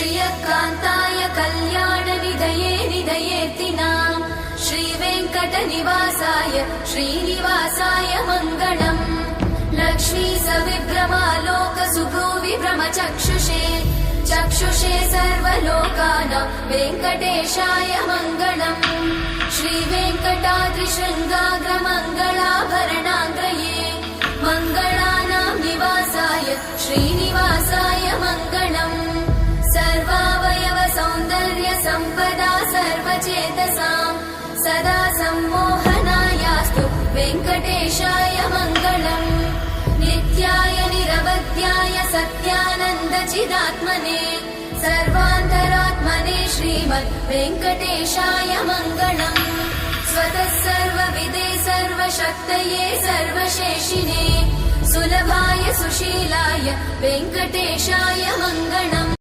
श्रियकान्ताय कल्याणनिधये निधयेऽर्तिनाम् श्रीवेङ्कटनिवासाय श्रीनिवासाय मङ्गलम् लक्ष्मी सविभ्रमालोकसुभ्रूविभ्रमचक्षुषे चक्षुषे सर्वलोकानां वेङ्कटेशाय मङ्गलम् श्रीवेङ्कटाद्रिशृङ्गाग्रमङ्गलाभरणाङ्गये मङ्गलानां निवासाय श्रीनिवासाय मङ्गलम् सर्वावयव सौन्दर्य सम्पदा सर्वचेतसां सदा सम्मोहनायास्तु वेङ्कटेशाय मङ्गलम् नित्याय निरवध्याय सत्यानन्दचिदात्मने सर्वान्तरात्मने श्रीमद् वेङ्कटेशाय मङ्गलम् स्वतः सर्वविदे सर्वशक्तये सर्वशेषिने सुलभाय सुशीलाय वेङ्कटेशाय मङ्गलम्।